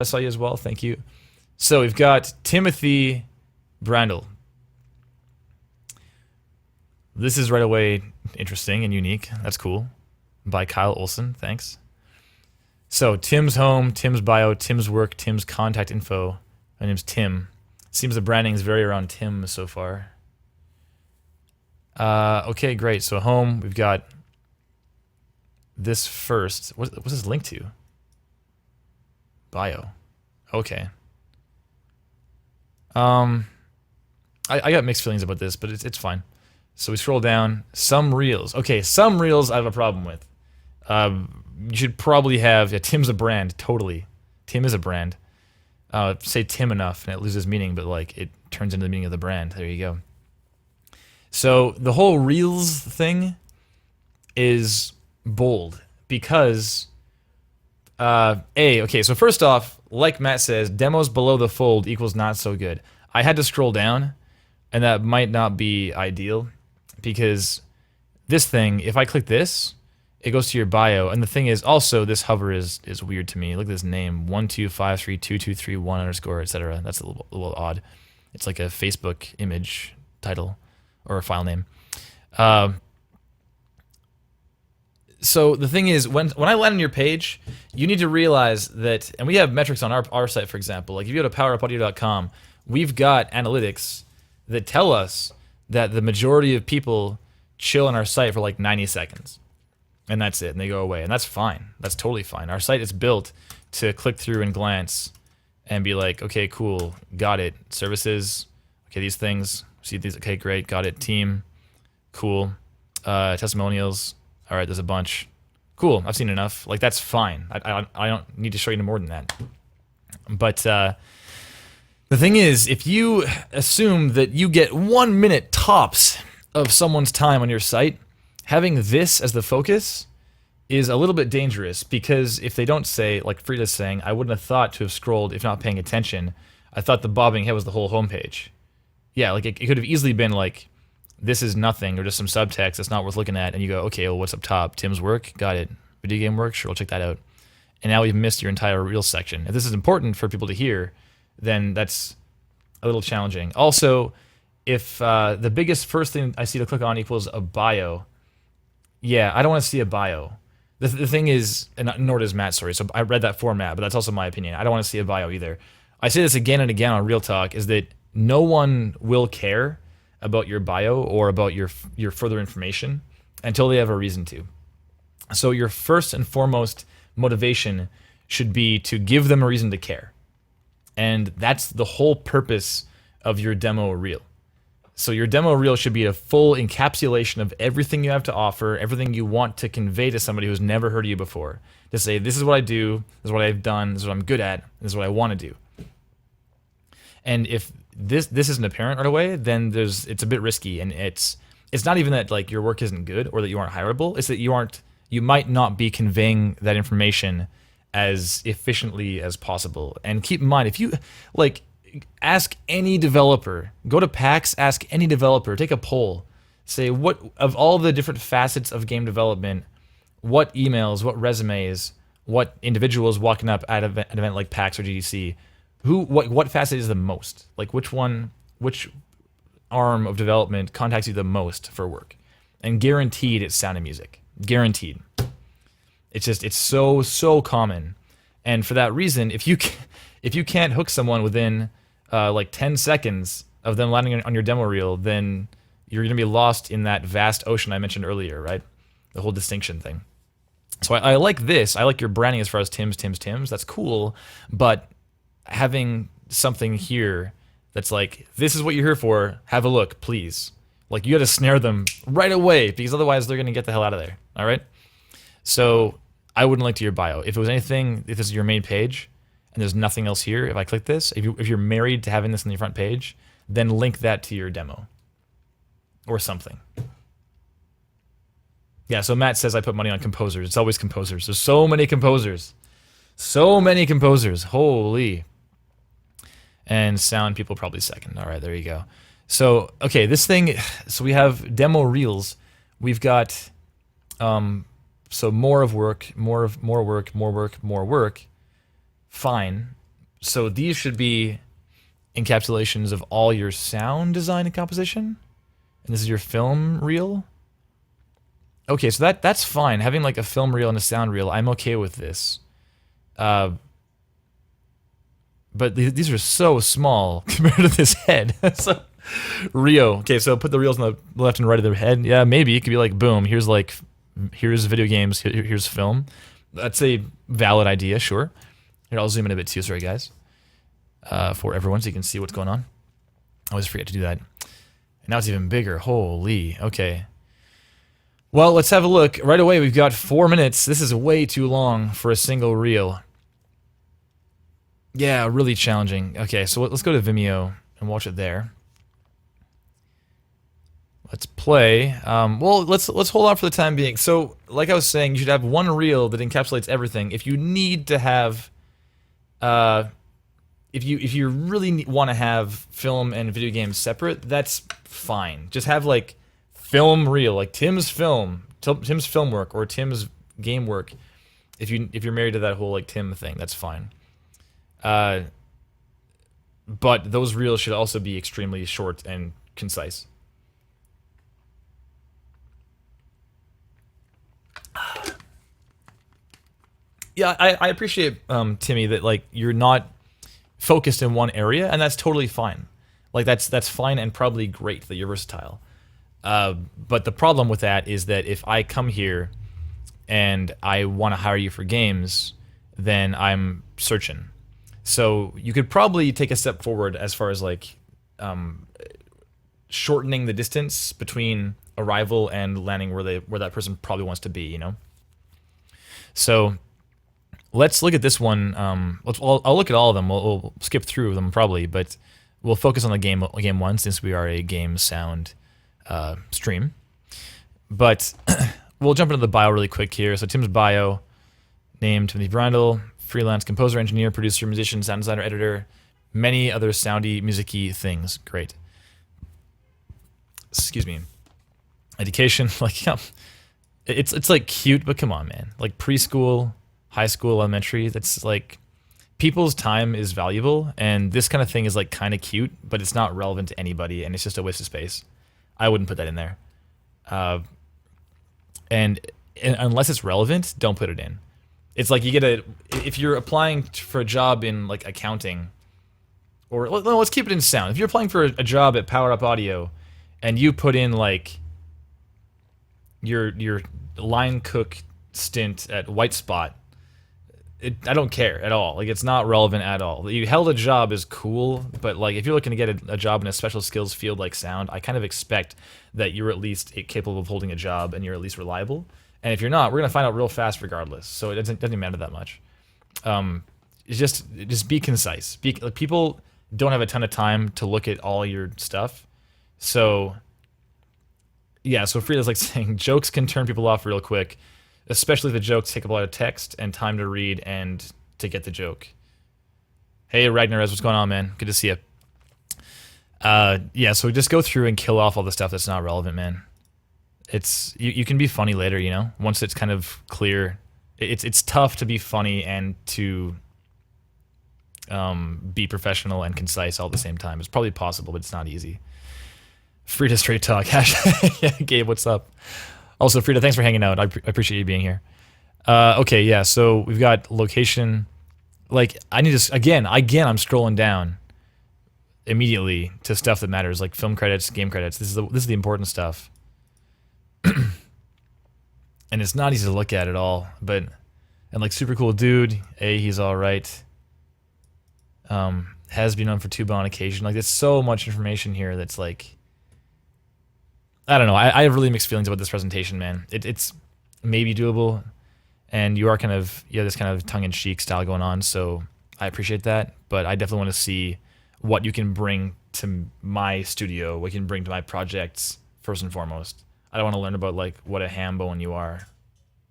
I saw you as well. Thank you. So we've got Timothy Brandl. This is right away interesting and unique. That's cool. By Kyle Olson. Thanks. So Tim's home, Tim's bio, Tim's work, Tim's contact info. My name's Tim. Seems the branding is very around Tim so far. Okay, great. So home, we've got this first. What's this link to? Bio. Okay. I got mixed feelings about this, but it's fine. So we scroll down. Some reels. Okay, some reels I have a problem with. You should probably have. Yeah, Tim's a brand. Totally. Tim is a brand. Say Tim enough and it loses meaning, but like it turns into the meaning of the brand. There you go. So the whole reels thing is bold because okay, so first off, like Matt says, demos below the fold equals not so good. I had to scroll down, and that might not be ideal because this thing, if I click this, it goes to your bio, and the thing is also this hover is weird to me. Look at this name, 1253223 underscore etc. That's a little odd. It's like a Facebook image title or a file name. So the thing is, when I land on your page, you need to realize that, and we have metrics on our site, for example. Like if you go to powerupaudio.com, we've got analytics that tell us that the majority of people chill on our site for like 90 seconds. And that's it, and they go away. And that's fine. That's totally fine. Our site is built to click through and glance and be like, okay, cool, got it. Services, okay, these things, see these, okay, great, got it. Team, cool. Testimonials, all right, there's a bunch. Cool, I've seen enough. Like, that's fine. I don't need to show you more than that. But the thing is, if you assume that you get 1 minute tops of someone's time on your site, having this as the focus is a little bit dangerous because if they don't say, like Frida's saying, I wouldn't have thought to have scrolled if not paying attention. I thought the bobbing head was the whole homepage. Yeah, like it could have easily been like, this is nothing or just some subtext that's not worth looking at, and you go, okay, well, what's up top? Tim's work? Got it. Video game work? Sure, we'll check that out. And now we've missed your entire Reels section. If this is important for people to hear, then that's a little challenging. Also, if the biggest first thing I see to click on equals a bio, yeah, I don't want to see a bio. The thing is, and nor does Matt, sorry, so I read that for Matt, but that's also my opinion. I don't want to see a bio either. I say this again and again on Real Talk, is that no one will care about your bio or about your further information until they have a reason to. So your first and foremost motivation should be to give them a reason to care. And that's the whole purpose of your demo reel. So your demo reel should be a full encapsulation of everything you have to offer, everything you want to convey to somebody who's never heard of you before. To say, this is what I do, this is what I've done, this is what I'm good at, this is what I want to do. And if this isn't apparent right away, then it's a bit risky, and it's not even that like your work isn't good or that you aren't hireable. It's that you might not be conveying that information as efficiently as possible. And keep in mind, if you like ask any developer, go to PAX, ask any developer, take a poll, say what of all the different facets of game development, what emails, what resumes, what individuals walking up at an event like PAX or GDC, what facet is the most? Like which arm of development contacts you the most for work? And guaranteed it's sound and music. Guaranteed. It's so common. And for that reason, if you can't hook someone within like 10 seconds of them landing on your demo reel, then you're going to be lost in that vast ocean I mentioned earlier, right? The whole distinction thing. So I like this. I like your branding as far as Tim's. That's cool. But having something here that's like, this is what you're here for, have a look, please. Like, you got to snare them right away, because otherwise they're going to get the hell out of there, all right? So I wouldn't link to your bio. If it was anything, if this is your main page, and there's nothing else here, if I click this, if you're married to having this on your front page, then link that to your demo or something. Yeah, so Matt says I put money on composers. It's always composers. There's so many composers. So many composers. Holy. And sound people probably second. All right, there you go. So, okay, this thing, so we have demo reels. We've got, so more work. Fine. So these should be encapsulations of all your sound design and composition. And this is your film reel. Okay, so that's fine. Having like a film reel and a sound reel, I'm okay with this. But these are so small compared to this head. So Rio. Okay, so put the reels on the left and right of the head. Yeah, maybe it could be like, boom. Here's video games. Here's film. That's a valid idea, sure. Here, I'll zoom in a bit too. Sorry, guys. For everyone, so you can see what's going on. I always forget to do that. And now it's even bigger. Holy. Okay. Well, let's have a look. Right away, we've got 4 minutes. This is way too long for a single reel. Yeah, really challenging. Okay, so let's go to Vimeo and watch it there. Let's play. Well, let's hold on for the time being. So, like I was saying, you should have one reel that encapsulates everything. If you need to have, if you really want to have film and video games separate, that's fine. Just have like film reel, like Tim's film work or Tim's game work. If you're married to that whole like Tim thing, that's fine. But those reels should also be extremely short and concise. Yeah, I appreciate, Timmy, that like you're not focused in one area, and that's totally fine. Like that's fine and probably great that you're versatile. But the problem with that is that if I come here and I want to hire you for games, then I'm searching. So you could probably take a step forward as far as like shortening the distance between arrival and landing where that person probably wants to be, you know? So let's look at this one. I'll look at all of them. We'll skip through them probably, but we'll focus on the game one since we are a game sound stream. But we'll jump into the bio really quick here. So Tim's bio, name Timothy Brandl, freelance composer, engineer, producer, musician, sound designer, editor, many other soundy, musicy things. Great. Excuse me. Education, like, yeah, it's like cute, but come on, man. Like preschool, high school, elementary, that's like, people's time is valuable, and this kind of thing is like kind of cute, but it's not relevant to anybody, and it's just a waste of space. I wouldn't put that in there. And unless it's relevant, don't put it in. It's like if you're applying for a job in like accounting, or let's keep it in sound. If you're applying for a job at Power Up Audio, and you put in like your line cook stint at White Spot, I don't care at all. Like, it's not relevant at all. You held a job is cool, but like if you're looking to get a job in a special skills field like sound, I kind of expect that you're at least capable of holding a job and you're at least reliable. And if you're not, we're gonna find out real fast regardless. So it doesn't matter that much. It's just be concise. Like, people don't have a ton of time to look at all your stuff. So yeah, so Frida's like saying jokes can turn people off real quick, especially if the jokes take up a lot of text and time to read and to get the joke. Hey, Ragnarez, what's going on, man? Good to see you. Yeah, so just go through and kill off all the stuff that's not relevant, man. It's you can be funny later, you know, once it's kind of clear. It's tough to be funny and to be professional and concise all at the same time. It's probably possible, but it's not easy. Frida Straight Talk. Yeah, Gabe, what's up? Also, Frida, thanks for hanging out. I appreciate you being here. Okay, yeah, so we've got location. Like, I need to, again, I'm scrolling down immediately to stuff that matters, like film credits, game credits. This is the important stuff. And it's not easy to look at at all, and like super cool dude, he's all right. Has been on for tuba on occasion. Like, there's so much information here that's like, I don't know. I have really mixed feelings about this presentation, man. It's maybe doable, and you have this kind of tongue-in-cheek style going on, so I appreciate that. But I definitely want to see what you can bring to my studio, what you can bring to my projects first and foremost. I don't want to learn about like what a ham bone you are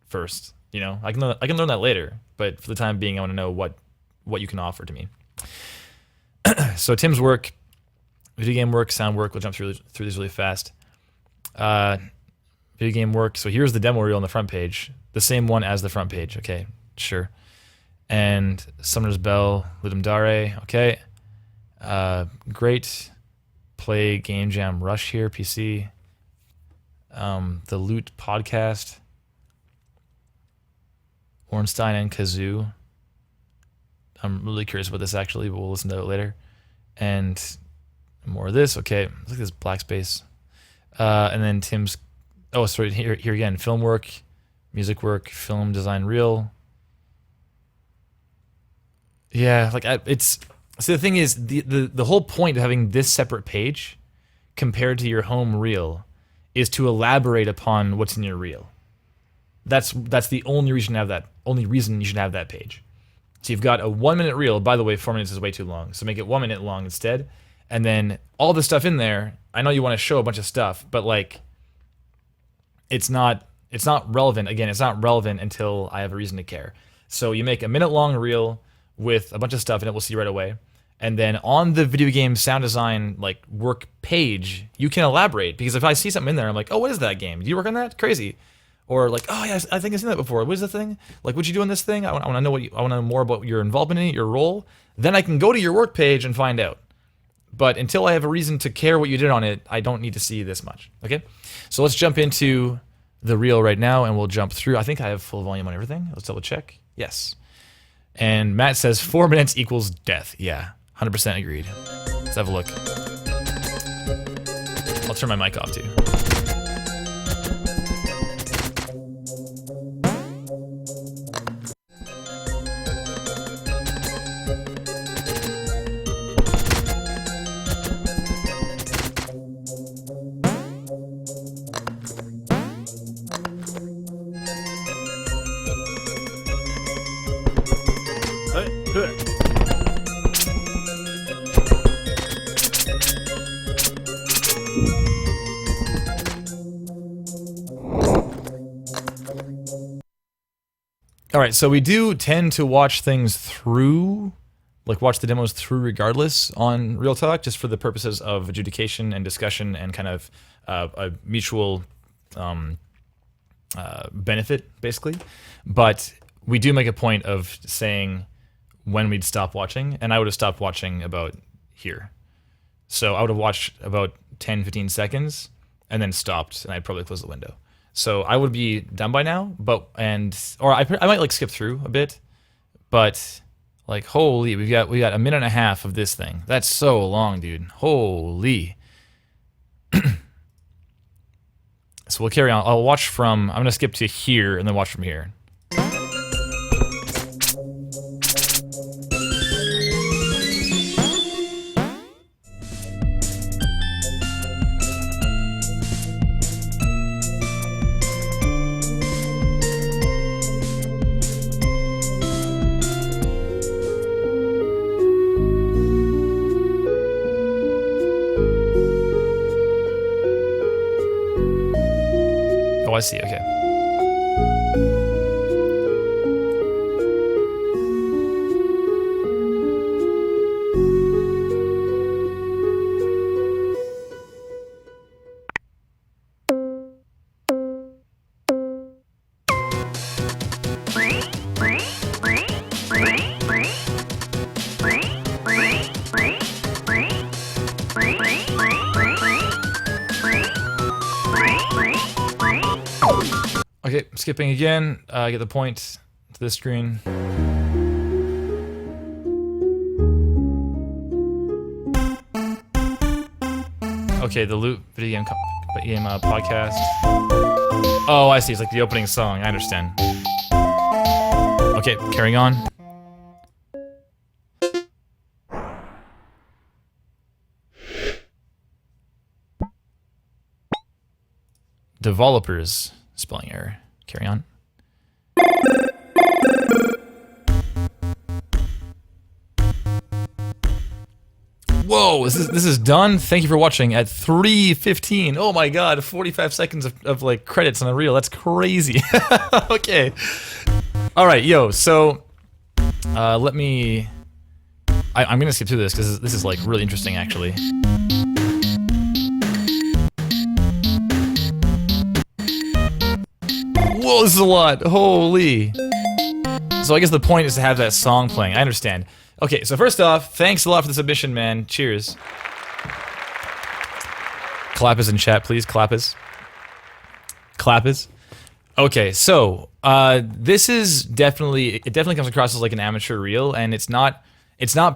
first. You know, I can learn that later, but for the time being, I want to know what you can offer to me. So Tim's work, video game work, sound work. We'll jump through these really fast. Video game work. So here's the demo reel on the front page, the same one as the front page. Okay, sure. And Summoner's Bell, Ludum Dare, okay. Great. Play Game Jam Rush here, PC. The Loot Podcast. Ornstein and Kazoo. I'm really curious about this actually, but we'll listen to it later. And more of this, okay. Look at this black space. And then Tim's, oh, sorry, here again. Film work, music work, film design reel. Yeah, like it's. So the thing is, the whole point of having this separate page compared to your home reel is to elaborate upon what's in your reel. That's the only reason to have that. Only reason you should have that page. So you've got a 1 minute reel. By the way, 4 minutes is way too long, so make it 1 minute long instead. And then all the stuff in there. I know you want to show a bunch of stuff, but like, it's not relevant. Again, it's not relevant until I have a reason to care. So you make a minute long reel with a bunch of stuff, and it will see right away. And then on the video game sound design like work page, you can elaborate, because if I see something in there, I'm like, oh, what is that game? Did you work on that? Crazy. Or like, oh yeah, I think I've seen that before. What is the thing? Like, what'd you do in this thing? I want to know I want to know more about your involvement in it, your role. Then I can go to your work page and find out. But until I have a reason to care what you did on it, I don't need to see this much. Okay, so let's jump into the reel right now, and we'll jump through. I think I have full volume on everything. Let's double check. Yes. And Matt says 4 minutes equals death. Yeah, 100% agreed. Let's have a look. I'll turn my mic off too. All right, so we do tend to watch things through, like watch the demos through regardless on Real Talk, just for the purposes of adjudication and discussion and kind of a mutual benefit, basically. But we do make a point of saying when we'd stop watching, and I would have stopped watching about here. So I would have watched about 10, 15 seconds and then stopped, and I'd probably close the window. So I would be done by now, or I might like skip through a bit, but like holy, we got a minute and a half of this thing. That's so long, dude. Holy. So we'll carry on. I'm gonna skip to here and then watch from here. Oh, I see, okay. Okay, skipping again. I get the point to this screen. Okay, the Loot video game podcast. Oh, I see. It's like the opening song. I understand. Okay, carrying on. Developers. Spelling error. Carry on. Whoa, this is done. Thank you for watching at 3:15. Oh my god, 45 seconds of like credits on a reel. That's crazy. Okay. All right, yo. So let me. I'm gonna skip through this because this is like really interesting, actually. Whoa, this is a lot. Holy. So I guess the point is to have that song playing. I understand. Okay, so first off, thanks a lot for the submission, man. Cheers. Clappers in chat, please. Clappers. Clappers. Okay, so this is definitely comes across as like an amateur reel, and it's not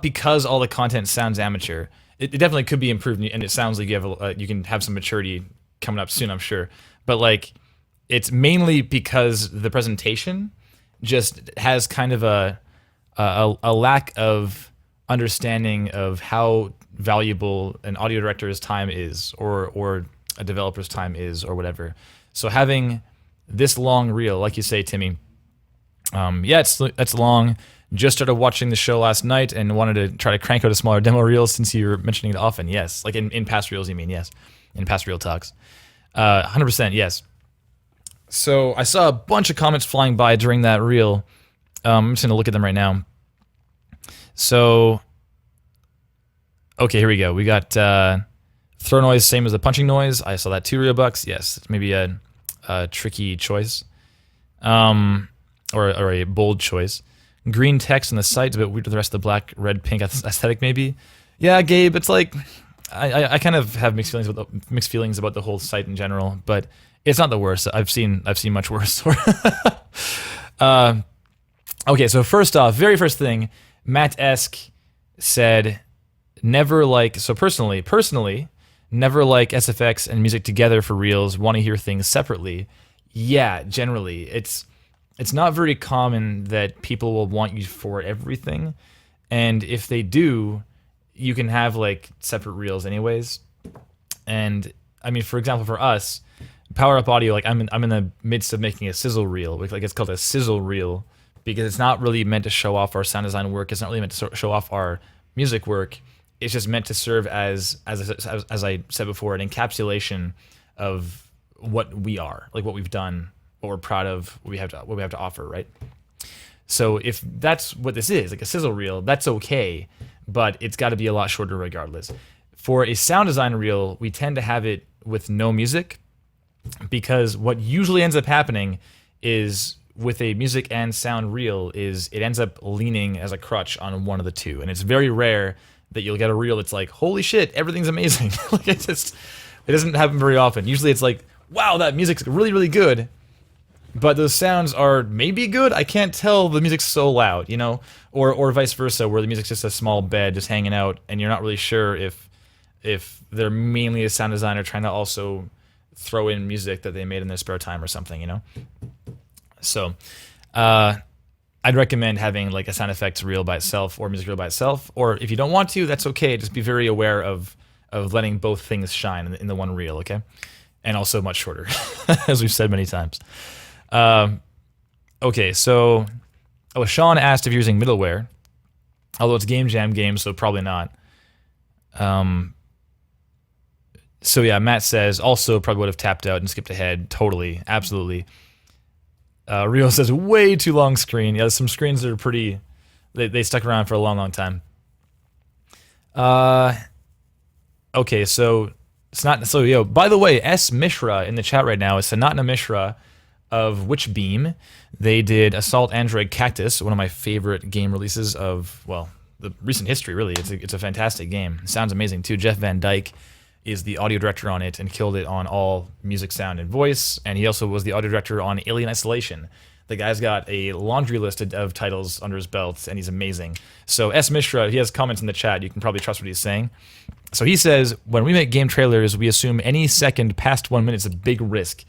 because all the content sounds amateur. It definitely could be improved, and it sounds like you can have some maturity coming up soon, I'm sure. But like, it's mainly because the presentation just has kind of a lack of understanding of how valuable an audio director's time is, or a developer's time is, or whatever. So having this long reel, like you say, Timmy, yeah, it's long. Just started watching the show last night and wanted to try to crank out a smaller demo reel since you're mentioning it often. Yes, like in past reels, you mean? Yes, in past reel talks. 100%, yes. So I saw a bunch of comments flying by during that reel. I'm just gonna look at them right now. So, okay, here we go. We got throw noise, same as the punching noise. I saw that 2 real bucks. Yes, it's maybe a tricky choice, or a bold choice. Green text on the site is a bit weird with the rest of the black, red, pink aesthetic, maybe. Yeah, Gabe, it's like I kind of have mixed feelings about the whole site in general, but it's not the worst. I've seen much worse. Okay, so first off, very first thing, Matt Esk said, never like, so personally, never like SFX and music together for reels, want to hear things separately. Yeah, generally, it's not very common that people will want you for everything, and if they do, you can have like separate reels anyways. And I mean, for example, for us, Power Up Audio, like I'm in the midst of making a sizzle reel, like it's called a sizzle reel, because it's not really meant to show off our sound design work. It's not really meant to show off our music work. It's just meant to serve as I said before, an encapsulation of what we are, like what we've done, what we're proud of, what we have to offer, right? So if that's what this is, like a sizzle reel, that's okay, but it's got to be a lot shorter regardless. For a sound design reel, we tend to have it with no music, because what usually ends up happening is with a music and sound reel is it ends up leaning as a crutch on one of the two, and it's very rare that you'll get a reel that's like, holy shit, everything's amazing. Like it doesn't happen very often. Usually it's like, wow, that music's really, really good, but those sounds are maybe good. I can't tell, the music's so loud, you know, or vice versa, where the music's just a small bed just hanging out, and you're not really sure if they're mainly a sound designer trying to also throw in music that they made in their spare time or something, you know. So, I'd recommend having like a sound effects reel by itself or music reel by itself, or if you don't want to, that's okay. Just be very aware of letting both things shine in the one reel, okay? And also much shorter, as we've said many times. Okay, so Sean asked if you're using middleware, although it's Game Jam game, so probably not. So yeah, Matt says also probably would have tapped out and skipped ahead. Totally, absolutely. Rio says way too long screen. Yeah, some screens that are pretty. They stuck around for a long, long time. Okay, so it's not so. Yo, by the way, S Mishra in the chat right now is Sanatna Mishra of Witchbeam. They did Assault Android Cactus, one of my favorite game releases of, well, the recent history. Really, it's a fantastic game. It sounds amazing too. Jeff Van Dyke is the audio director on it and killed it on all music, sound, and voice. And he also was the audio director on Alien Isolation. The guy's got a laundry list of titles under his belt, and he's amazing. So S. Mishra, he has comments in the chat. You can probably trust what he's saying. So he says, when we make game trailers, we assume any second past 1 minute is a big risk.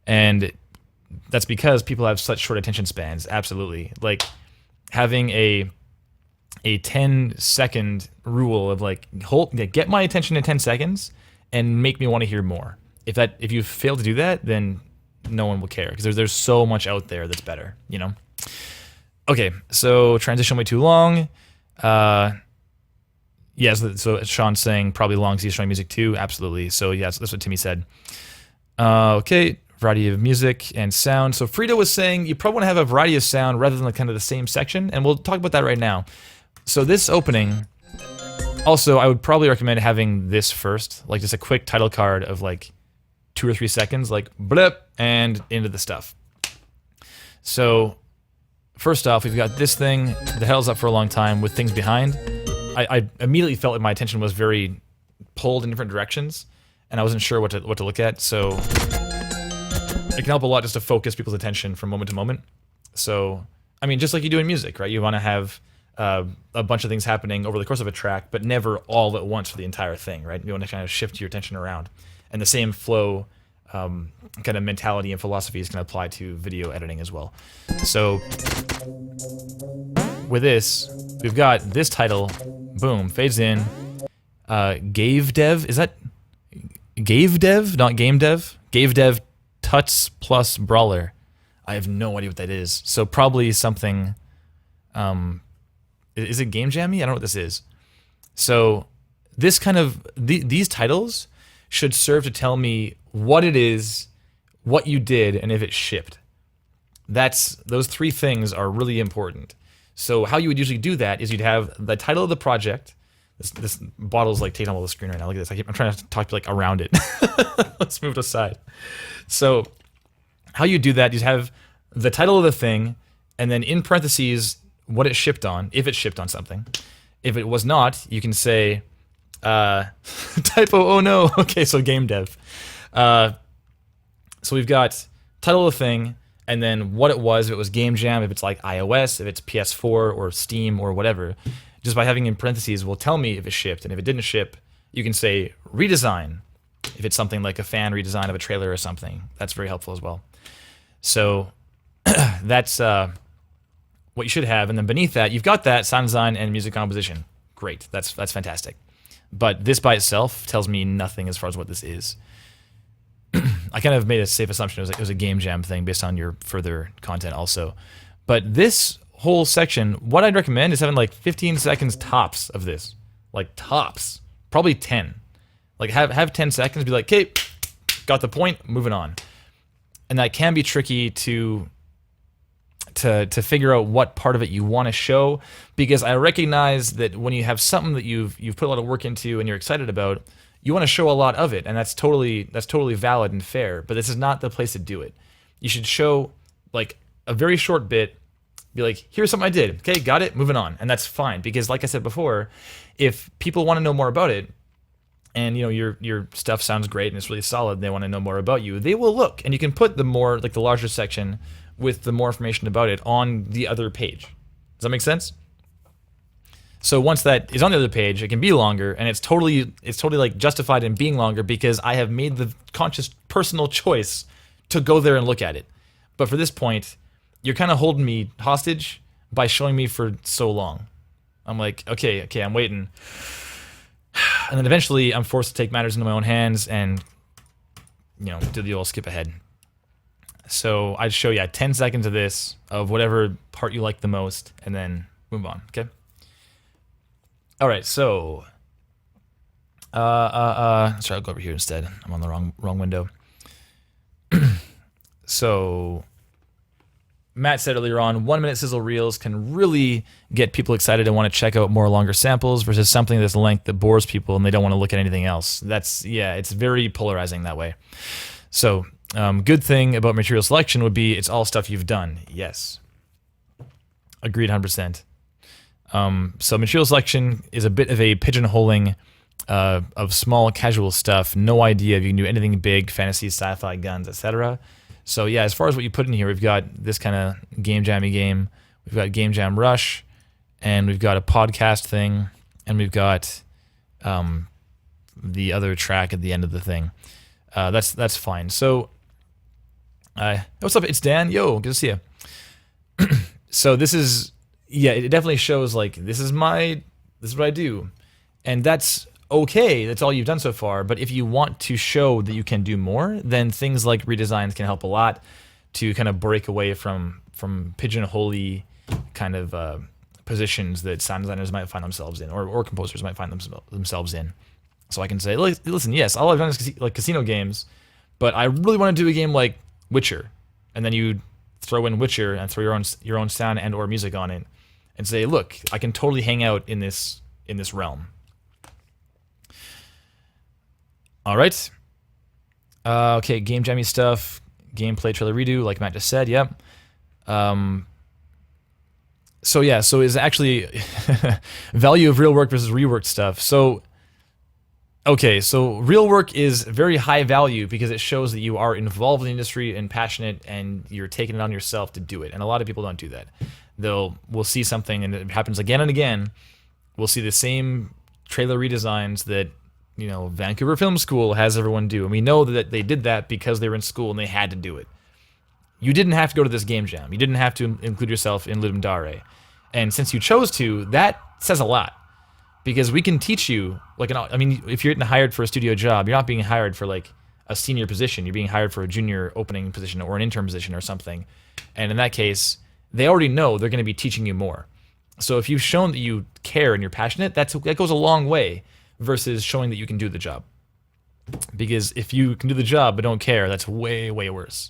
And that's because people have such short attention spans. Absolutely. Like having a 10-second rule of like, get my attention in 10 seconds and make me want to hear more. If you fail to do that, then no one will care, because there's so much out there that's better, you know? Okay, so transition way too long. Yeah, so Sean's saying probably long because he's showing music too. Absolutely. So yeah, that's what Timmy said. Okay, variety of music and sound. So Frida was saying you probably want to have a variety of sound rather than kind of the same section, and we'll talk about that right now. So this opening, also I would probably recommend having this first, like just a quick title card of like 2 or 3 seconds, like blip, and into the stuff. So first off, we've got this thing that held us up for a long time with things behind. I immediately felt like my attention was very pulled in different directions, and I wasn't sure what to look at. So it can help a lot just to focus people's attention from moment to moment. So I mean, just like you do in music, right? You want to have a bunch of things happening over the course of a track, but never all at once for the entire thing, right? You want to kind of shift your attention around, and the same flow kind of mentality and philosophies can apply to video editing as well. So with this, we've got this title, boom, fades in. Gave dev, is that Gave dev, not game dev? Gave dev tuts plus brawler. I have no idea what that is. So probably something. Is it game jammy? I don't know what this is. So this kind of these titles should serve to tell me what it is, what you did, and if it shipped. Those three things are really important. So how you would usually do that is you'd have the title of the project. This bottle's like taking all the screen right now. Look at this. I'm trying to talk to like around it. Let's move it aside. So how you do that, you'd have the title of the thing, and then in parentheses what it shipped on, if it shipped on something. If it was not, you can say typo. Oh no. Okay, so game dev. So we've got title of the thing, and then what it was. If it was Game Jam, if it's like iOS, if it's PS4 or Steam or whatever. Just by having in parentheses will tell me if it shipped, and if it didn't ship, you can say redesign. If it's something like a fan redesign of a trailer or something, that's very helpful as well. So that's what you should have, and then beneath that, you've got that sound design and music composition. Great, that's fantastic. But this by itself tells me nothing as far as what this is. I kind of made a safe assumption it was a game jam thing based on your further content also. But this whole section, what I'd recommend is having like 15 seconds tops of this. Like tops. Probably 10. Like have 10 seconds, be like, okay, got the point, moving on. And that can be tricky to figure out what part of it you want to show, because I recognize that when you have something that you've put a lot of work into and you're excited about, you want to show a lot of it, and that's totally valid and fair, but this is not the place to do it. You should show like a very short bit, be like, here's something I did. Okay, got it, moving on. And that's fine, because like I said before, if people want to know more about it, and you know your stuff sounds great and it's really solid, and they want to know more about you, they will look. And you can put the more, like the larger section with the more information about it on the other page. Does that make sense? So once that is on the other page, it can be longer, and it's totally like justified in being longer because I have made the conscious personal choice to go there and look at it. But for this point, you're kind of holding me hostage by showing me for so long. I'm like, okay, I'm waiting. And then eventually I'm forced to take matters into my own hands and, you know, do the old skip ahead. So I'd show you 10 seconds of this, of whatever part you like the most, and then move on, okay? All right, so, sorry, I'll go over here instead. I'm on the wrong window. So, Matt said earlier on, 1 minute sizzle reels can really get people excited and want to check out more longer samples versus something that's length that bores people and they don't want to look at anything else. It's very polarizing that way. So, good thing about material selection would be it's all stuff you've done. Yes. Agreed 100%. So material selection is a bit of a pigeonholing of small casual stuff. No idea if you can do anything big, fantasy, sci-fi, guns, etc. So yeah, as far as what you put in here, we've got this kind of game jammy game. We've got Game Jam Rush, and we've got a podcast thing, and we've got the other track at the end of the thing. That's fine. So, what's up? It's Dan. Yo, good to see you. So this is, yeah, it definitely shows like this is what I do, and that's okay. That's all you've done so far. But if you want to show that you can do more, then things like redesigns can help a lot to kind of break away from pigeonholy kind of positions that sound designers might find themselves in, or composers might find themselves in. So I can say, listen, yes, all I've done is like casino games, but I really want to do a game like Witcher, and then you throw in Witcher and throw your own sound and or music on it, and say, look, I can totally hang out in this realm. All right. Okay, game jammy stuff, gameplay trailer redo, like Matt just said. Yep. So yeah, so is actually value of real work versus reworked stuff. So okay, so real work is very high value because it shows that you are involved in the industry and passionate, and you're taking it on yourself to do it. And a lot of people don't do that. We'll see something, and it happens again and again. We'll see the same trailer redesigns that Vancouver Film School has everyone do, and we know that they did that because they were in school and they had to do it. You didn't have to go to this game jam. You didn't have to include yourself in Ludum Dare. And since you chose to, that says a lot. Because we can teach you, if you're getting hired for a studio job, you're not being hired for like a senior position. You're being hired for a junior opening position or an intern position or something. And in that case, they already know they're going to be teaching you more. So if you've shown that you care and you're passionate, that goes a long way versus showing that you can do the job. Because if you can do the job but don't care, that's way, way worse.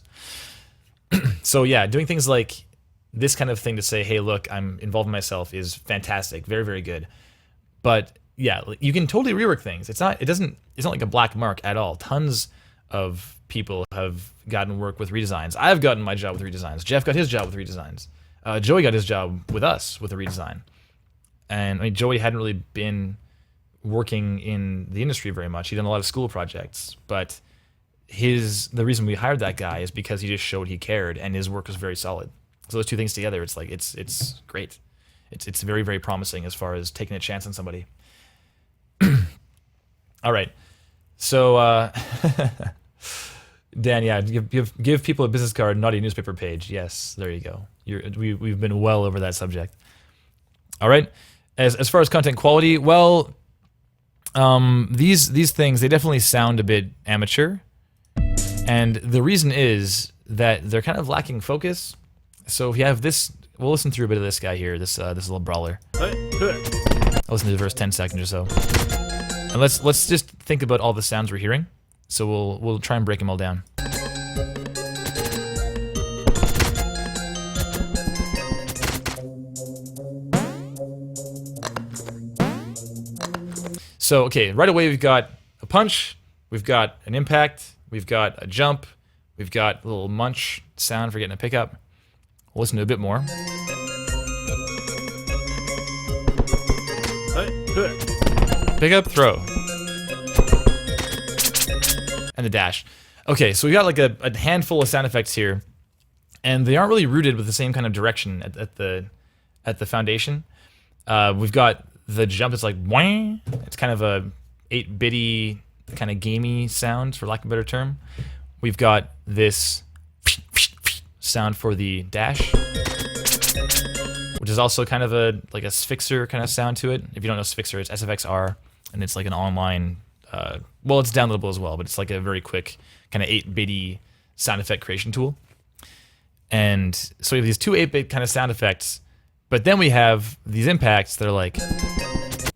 So yeah, doing things like this kind of thing to say, hey, look, I'm involved in myself is fantastic, very, very good. But yeah, you can totally rework things. It's not like a black mark at all. Tons of people have gotten work with redesigns. I've gotten my job with redesigns. Jeff got his job with redesigns. Joey got his job with us with a redesign. And Joey hadn't really been working in the industry very much. He'd done a lot of school projects, but the reason we hired that guy is because he just showed he cared and his work was very solid. So those two things together, it's like it's great. It's very, very promising as far as taking a chance on somebody. All right. So Dan, yeah, give people a business card, not a newspaper page. Yes, there you go. We've been well over that subject. All right. As far as content quality, well, these things, they definitely sound a bit amateur. And the reason is that they're kind of lacking focus. So if you have this, we'll listen through a bit of this guy here, this little brawler. I'll listen to the first 10 seconds or so. And let's just think about all the sounds we're hearing. So we'll try and break them all down. So okay, right away we've got a punch, we've got an impact, we've got a jump, we've got a little munch sound for getting a pickup. We'll listen to a bit more. Pickup, throw. And the dash. Okay, so we got like a handful of sound effects here, and they aren't really rooted with the same kind of direction at the foundation. We've got the jump. It's like whang. It's kind of a 8-bitty kind of gamey sound, for lack of a better term. We've got this sound for the dash, which is also kind of a Sphyxer kind of sound to it. If you don't know Sphyxer, it's SFXR, and it's like an online. Well, it's downloadable as well, but it's like a very quick kind of 8-bitty sound effect creation tool. And so we have these two 8-bit kind of sound effects, but then we have these impacts that are like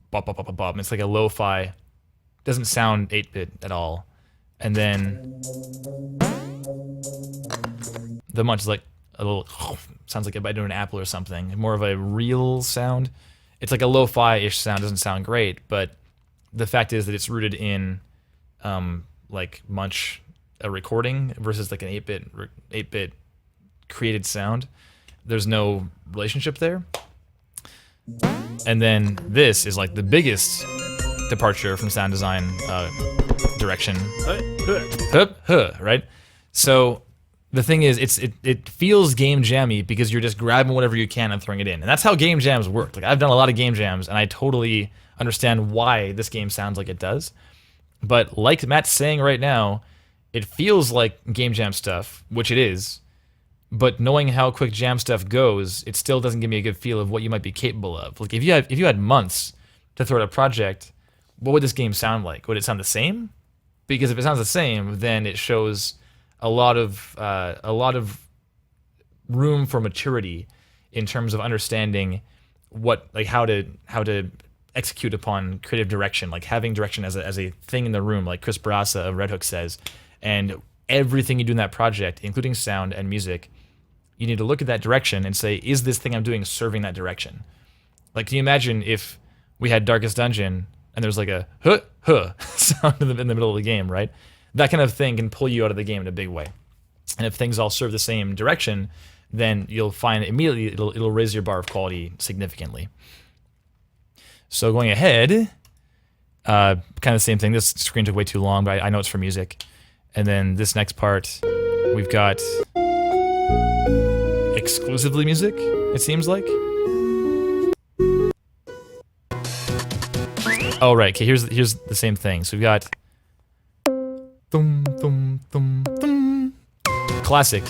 bop, bop, bop, bop, bop. And it's like a lo-fi, doesn't sound 8-bit at all. And then the munch is like a little, sounds like a bite into an apple or something, more of a real sound. It's like a lo-fi-ish sound, doesn't sound great, but the fact is that it's rooted in like munch, a recording versus like an 8-bit created sound. There's no relationship there. And then this is like the biggest departure from sound design direction. Right? So the thing is, it feels game jammy because you're just grabbing whatever you can and throwing it in. And that's how game jams work. Like, I've done a lot of game jams, and I totally understand why this game sounds like it does. But like Matt's saying right now, it feels like game jam stuff, which it is. But knowing how quick jam stuff goes, it still doesn't give me a good feel of what you might be capable of. Like, if you had months to throw at a project, what would this game sound like? Would it sound the same? Because if it sounds the same, then it shows a lot of room for maturity in terms of understanding how to execute upon creative direction, like having direction as a thing in the room, like Chris Barassa of Red Hook says. And everything you do in that project, including sound and music, you need to look at that direction and say, is this thing I'm doing serving that direction? Like, can you imagine if we had Darkest Dungeon and there's like a huh sound in the middle of the game, right? That kind of thing can pull you out of the game in a big way. And if things all serve the same direction, then you'll find immediately it'll raise your bar of quality significantly. So going ahead, kind of the same thing. This screen took way too long, but I know it's for music. And then this next part, we've got exclusively music, it seems like. Oh, right. Okay, here's the same thing. So we've got thum, thum, thum, thum. Classic.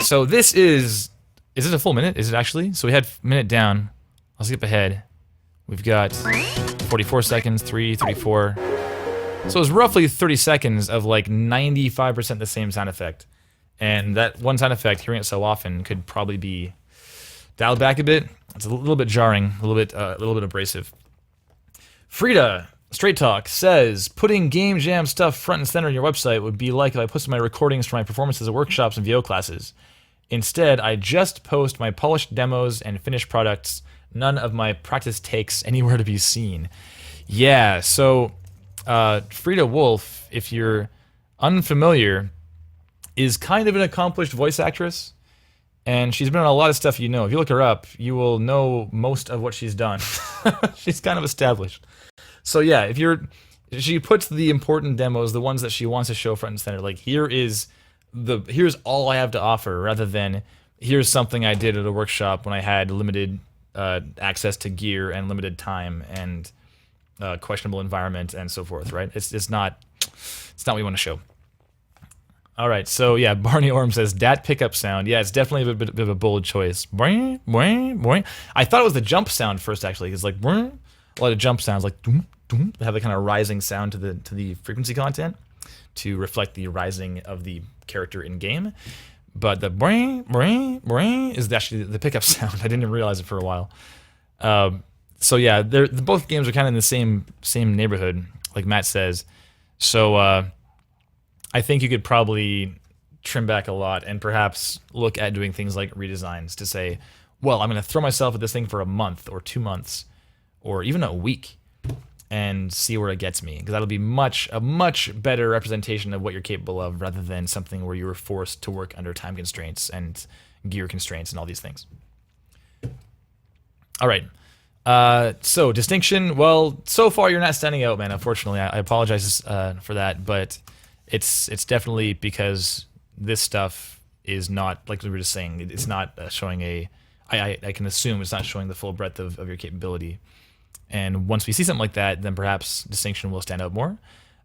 So this is it a full minute? Is it actually? So we had minute down. I'll skip ahead. We've got 44 seconds, 34. So it's roughly 30 seconds of like 95% the same sound effect. And that one sound effect, hearing it so often, could probably be dialed back a bit. It's a little bit jarring, a little bit abrasive. Frida, Straight Talk, says, putting Game Jam stuff front and center on your website would be like if I posted my recordings for my performances at workshops and VO classes. Instead, I just post my polished demos and finished products, none of my practice takes anywhere to be seen. Yeah, so Frida Wolf, if you're unfamiliar, is kind of an accomplished voice actress, and she's been on a lot of stuff you know. If you look her up, you will know most of what she's done. She's kind of established. So yeah, she puts the important demos, the ones that she wants to show front and center, like here's all I have to offer, rather than here's something I did at a workshop when I had limited access to gear and limited time and questionable environment and so forth, right? It's not what we want to show. All right, so yeah, Barney Orm says dat pickup sound. Yeah, it's definitely a bit of a bold choice. Boing, boing, boing. I thought it was the jump sound first, actually. It's like boing, a lot of jump sounds, like doom, doom. They have a kind of rising sound to the frequency content to reflect the rising of the character in game. But the boing, boing, boing is actually the pickup sound. I didn't even realize it for a while. So yeah, both games are kind of in the same neighborhood, like Matt says. So I think you could probably trim back a lot and perhaps look at doing things like redesigns to say, well, I'm going to throw myself at this thing for a month or 2 months or even a week and see where it gets me, because that'll be a much better representation of what you're capable of, rather than something where you were forced to work under time constraints and gear constraints and all these things. All right. So distinction. Well, so far you're not standing out, man. Unfortunately, I apologize for that, but it's definitely because this stuff is not, like we were just saying, it's not showing I can assume it's not showing the full breadth of your capability. And once we see something like that, then perhaps distinction will stand out more.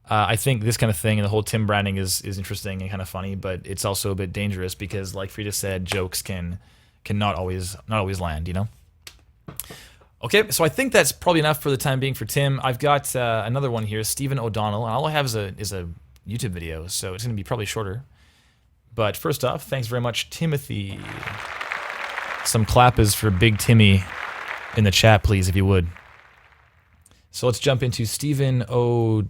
I think this kind of thing and the whole Tim branding is interesting and kind of funny, but it's also a bit dangerous because, like Frida said, jokes can not always land, you know? Okay, so I think that's probably enough for the time being for Tim. I've got another one here, Stephen O'Donnell, and all I have is a YouTube video, so it's going to be probably shorter. But first off, thanks very much, Timothy. Some clappers for Big Timmy in the chat, please, if you would. So let's jump into Stephen O'Donnell.